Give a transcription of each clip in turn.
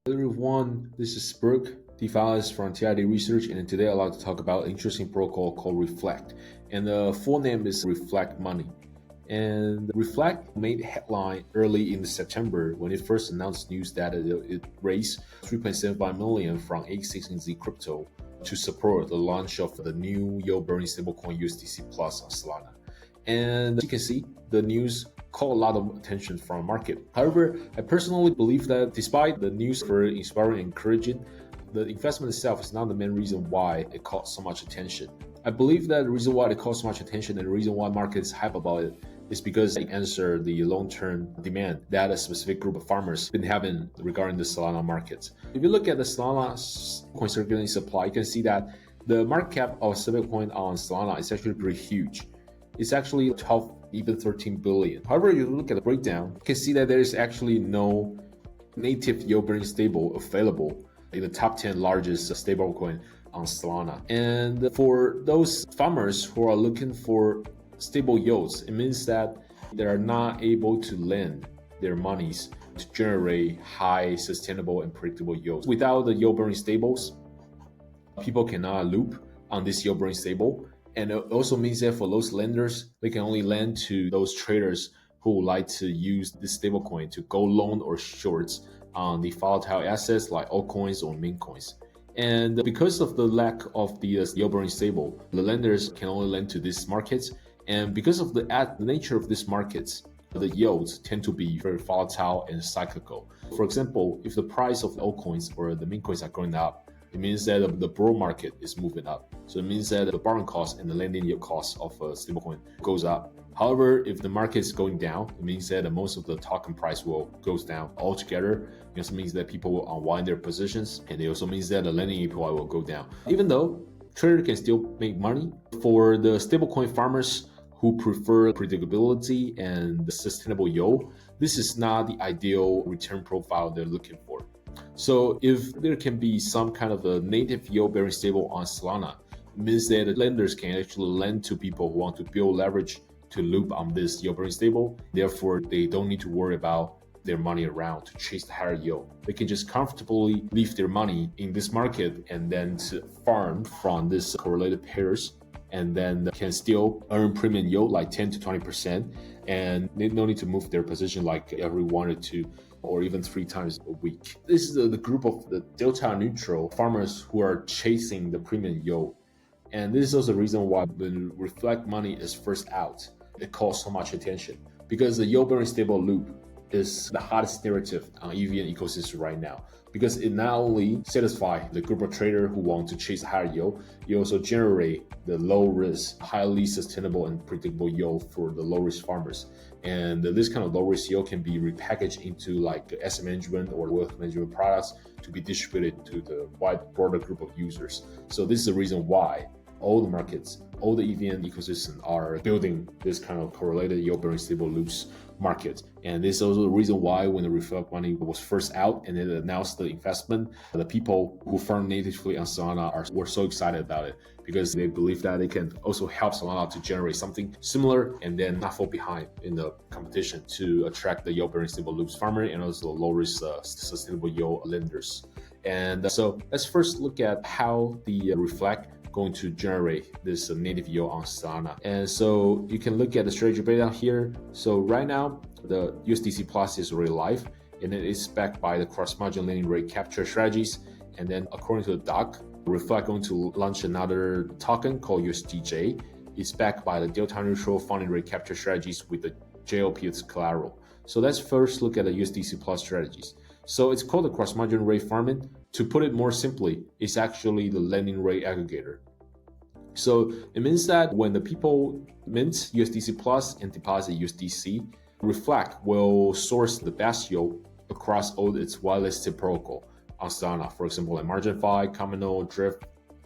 Hello everyone, this is Brooke, DeFi from TID Research, and today I'd like to talk about an interesting protocol called Reflect. And the full name is Reflect Money. And Reflect made headline early in September when it first announced news that it raised 3.75 million from A16Z Crypto to support the launch of the new yield-bearing stablecoin USDC Plus on Solana. And as you can see, the news caught a lot of attention from the market. However, I personally believe that despite the news very inspiring and encouraging, the investment itself is not the main reason why it caught so much attention. I believe that the reason why it caught so much attention and the reason why market is hype about it is because it answers the long-term demand that a specific group of farmers been having regarding the Solana market. If you look at the Solana coin circulating supply, you can see that the market cap of stablecoin on Solana is actually pretty huge. It's actually 12, even 13 billion. However, if you look at the breakdown, you can see that there is actually no native yield-bearing stable available in the top 10 largest stablecoin on Solana. And for those farmers who are looking for stable yields, it means that they are not able to lend their monies to generate high, sustainable, and predictable yields. Without the yield-bearing stables, people cannot loop on this yield-bearing stable. And it also means that for those lenders, they can only lend to those traders who would like to use this stablecoin to go long or shorts on the volatile assets like altcoins or meme coins. And because of the lack of the yield-bearing stable, the lenders can only lend to these markets. And because of the nature of these markets, the yields tend to be very volatile and cyclical. For example, if the price of the altcoins or the meme coins are going up, it means that the bull market is moving up. So it means that the borrowing cost and the lending yield cost of a stablecoin goes up. However, if the market is going down, it means that most of the token price will goes down altogether. It also means that people will unwind their positions, and it also means that the lending APY will go down. Even though traders can still make money, for the stablecoin farmers who prefer predictability and the sustainable yield, this is not the ideal return profile they're looking for. So if there can be some kind of a native yield-bearing stable on Solana, it means that lenders can actually lend to people who want to build leverage to loop on this yield-bearing stable. Therefore, they don't need to worry about their money around to chase the higher yield. They can just comfortably leave their money in this market and then to farm from this correlated pairs, and then can still earn premium yield like 10 to 20%, and they don't need to move their position like every 1 or 2 or even 3 times a week. This is the group of the delta neutral farmers who are chasing the premium yield. And this is also the reason why when Reflect Money is first out, it calls so much attention, because the yield-bearing stable loop is the hottest narrative on EVM ecosystem right now, because it not only satisfies the group of traders who want to chase higher yield, it also generate the low risk, highly sustainable and predictable yield for the low risk farmers. And this kind of low risk yield can be repackaged into like asset management or wealth management products to be distributed to the broader group of users. So this is the reason why all the markets, all the EVM ecosystem are building this kind of correlated yield-bearing stable loops market. And this is also the reason why when the Reflect Money was first out and it announced the investment, the people who farm natively on Solana were so excited about it, because they believe that it can also help Solana to generate something similar and then not fall behind in the competition to attract the yield-bearing stable loops farmer and also low-risk sustainable yield lenders. And so let's first look at how the Reflect going to generate this native yield on Solana. And so you can look at the strategy breakdown here. So right now, the USDC Plus is already live, and it is backed by the cross-margin lending rate capture strategies. And then according to the doc, Reflect going to launch another token called USDJ. It's backed by the delta neutral funding rate capture strategies with the JLP as collateral. So let's first look at the USDC Plus strategies. So it's called the cross-margin rate farming. To put it more simply, it's actually the lending rate aggregator. So it means that when the people mint USDC Plus and deposit USDC, Reflect will source the best yield across all its whitelisted protocol on Solana. For example, like MarginFi, Kamino, Drift,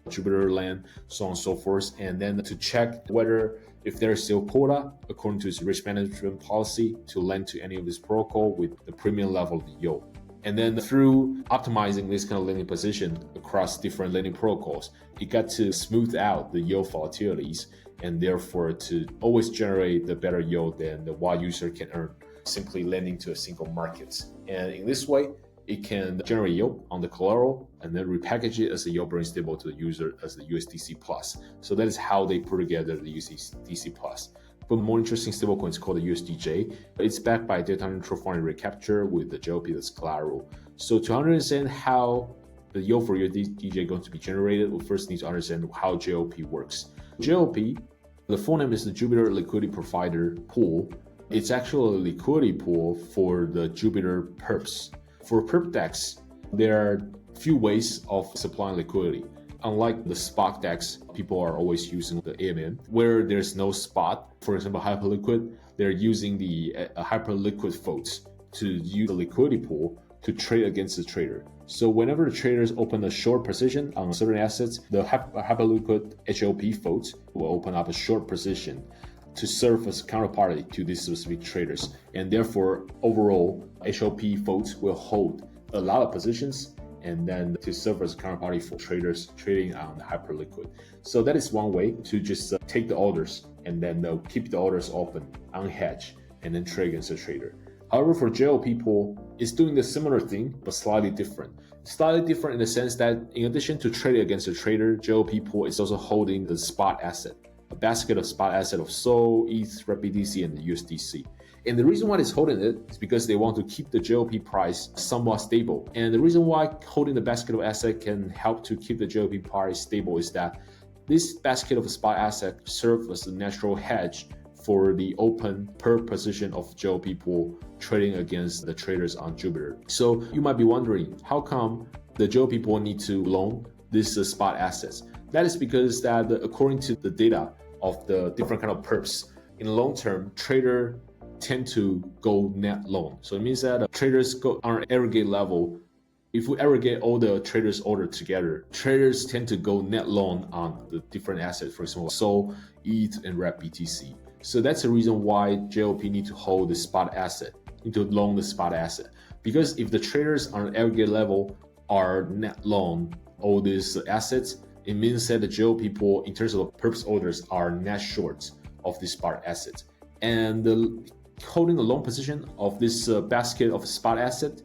Jupiter, Land, so on and so forth. And then to check whether if there is still quota according to its risk management policy to lend to any of this protocol with the premium level of the yield. And then through optimizing this kind of lending position across different lending protocols, it got to smooth out the yield volatilities and therefore to always generate the better yield than the what user can earn simply lending to a single market. And in this way, it can generate yield on the collateral and then repackage it as a yield bearing stable to the user as the USDC plus. So that is how they put together the USDC plus. But more interesting stablecoin is called the USDJ. It's backed by data neutral foreign recapture with the JLP as collateral. So to understand how the yield for USDJ is going to be generated, we first need to understand how JLP works. JLP, the full name is the Jupiter Liquidity Provider Pool. It's actually a liquidity pool for the Jupiter perps. For perp DEX, there are few ways of supplying liquidity. Unlike the spot DEX, people are always using the AMM, where there's no spot. For example, Hyperliquid, they're using the Hyperliquid votes to use the liquidity pool to trade against the trader. So whenever the traders open a short position on certain assets, the Hyperliquid HLP votes will open up a short position to serve as counterparty to these specific traders. And therefore, overall, HLP votes will hold a lot of positions and then to serve as counterparty for traders trading on the Hyperliquid. So that is one way to just take the orders and then keep the orders open, unhedged, and then trade against the trader. However, for JLP pool, it's doing the similar thing, but slightly different. Slightly different in the sense that in addition to trading against the trader, JLP pool is also holding the spot asset, a basket of spot asset of SOL, ETH, REPBTC, and the USDC. And the reason why it's holding it is because they want to keep the JLP price somewhat stable. And the reason why holding the basket of asset can help to keep the JLP price stable is that this basket of spot asset serves as a natural hedge for the open per position of JLP pool trading against the traders on Jupiter. So you might be wondering, how come the JLP pool need to loan these spot assets? That is because that according to the data of the different kind of perps, in the long term, trader tend to go net long. So it means that traders go on an aggregate level. If we aggregate all the traders order together, traders tend to go net long on the different assets, for example, SOL, ETH, and REPBTC. So that's the reason why JLP need to hold the spot asset, need to long the spot asset. Because if the traders on an aggregate level are net long all these assets, it means that the JLP pool, in terms of perps orders, are net short of this spot asset. And holding a long position of this basket of spot asset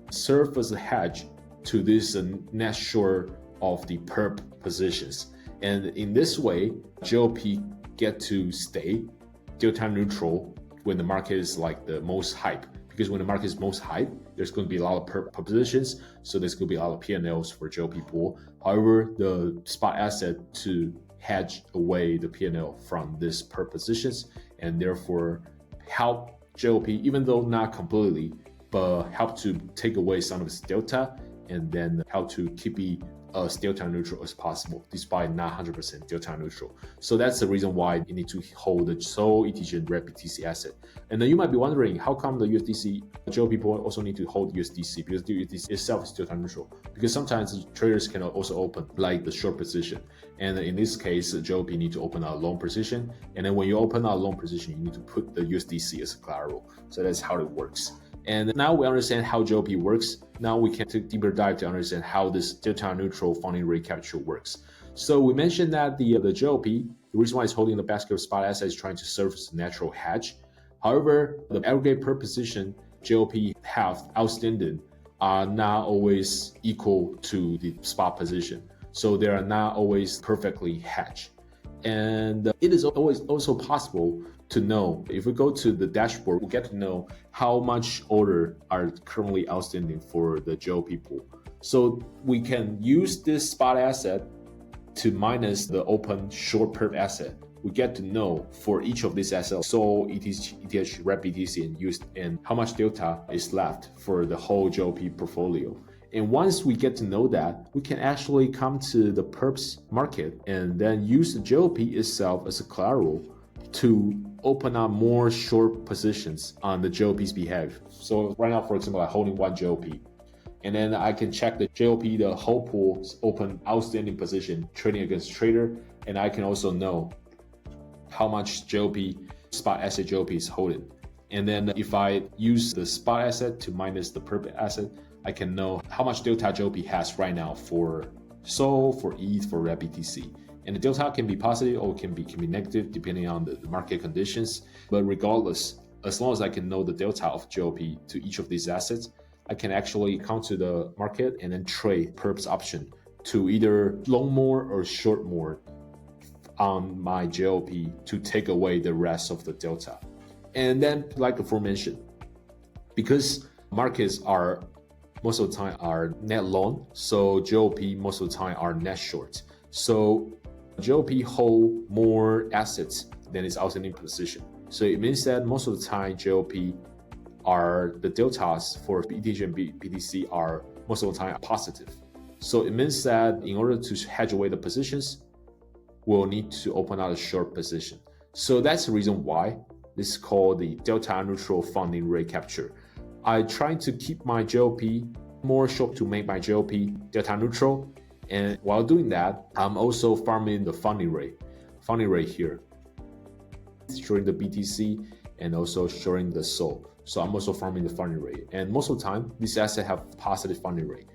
serve as a hedge to this net short of the perp positions. And in this way, JLP get to stay delta neutral when the market is like the most hype. Because when the market is most hype, there's going to be a lot of perp positions, so there's going to be a lot of P&Ls for JLP pool. However, the spot asset to hedge away the P&L from this perp positions and therefore help JLP, even though not completely, but help to take away some of its delta and then help to keep it as delta neutral as possible, despite not 100% delta neutral. So that's the reason why you need to hold the SOL, ETH, and REPBTC asset. And then you might be wondering, how come the USDC, JLP people also need to hold USDC? Because the USDC itself is delta neutral. Because sometimes traders can also open like the short position. And in this case, JLP need to open a long position. And then when you open a long position, you need to put the USDC as a collateral. So that's how it works. And now we understand how JLP works. Now we can take a deeper dive to understand how this delta neutral funding rate capture works. So we mentioned that the JLP, the reason why it's holding the basket of spot assets is trying to serve as a natural hedge. However, the aggregate per position JLP have outstanding are not always equal to the spot position. So they are not always perfectly hedged. And it is always also possible to know, if we go to the dashboard, we get to know how much order are currently outstanding for the JLP pool. So we can use this spot asset to minus the open short perp asset. We get to know for each of these assets, SOL, ETH, REPBTC, and how much delta is left for the whole JLP portfolio. And once we get to know that, we can actually come to the perps market and then use the JLP itself as a collateral to open up more short positions on the JLP's behalf. So right now, for example, I'm holding one JLP. And then I can check the JLP, the whole pool's open outstanding position trading against trader. And I can also know how much JLP, spot asset JLP is holding. And then if I use the spot asset to minus the perp asset, I can know how much delta JLP has right now for SOL, for ETH, for REPBTC. And the delta can be positive or can be negative depending on the market conditions. But regardless, as long as I can know the delta of JLP to each of these assets, I can actually come to the market and then trade perps option to either long more or short more on my JLP to take away the rest of the delta. And then, like aforementioned, because markets are most of the time are net long, so JLP most of the time are net short. So JLP hold more assets than its outstanding position. So it means that most of the time JLP are the deltas for ETH and BTC are most of the time positive. So it means that in order to hedge away the positions, we'll need to open out a short position. So that's the reason why this is called the delta neutral funding rate capture. I try to keep my JLP more short to make my JLP delta neutral. And while doing that, I'm also farming the funding rate here, showing the BTC and also showing the SOL. So I'm also farming the funding rate. And most of the time, these assets have positive funding rate.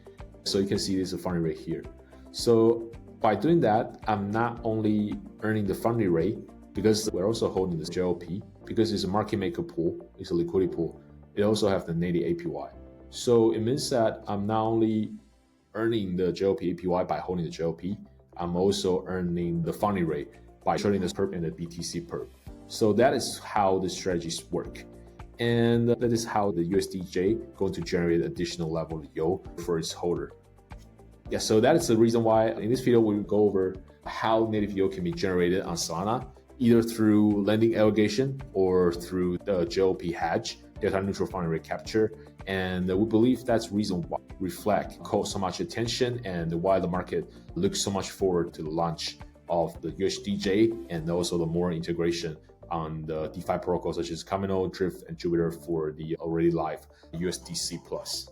So you can see this is a funding rate here. So by doing that, I'm not only earning the funding rate, because we're also holding this JLP, because it's a market maker pool, it's a liquidity pool. It also have the native APY. So it means that I'm not only earning the JLP APY by holding the JLP, I'm also earning the funding rate by trading this perp and the BTC perp. So that is how the strategies work. And that is how the USDJ going to generate additional level of yield for its holder. Yeah, so that is the reason why in this video we will go over how native yield can be generated on Solana, either through lending aggregation or through the JLP hedge, delta neutral funding rate capture. And we believe that's the reason why Reflect caught so much attention and why the market looks so much forward to the launch of the USDJ and also the more integration on the DeFi protocols such as Camino, Drift, and Jupiter for the already live USDC Plus.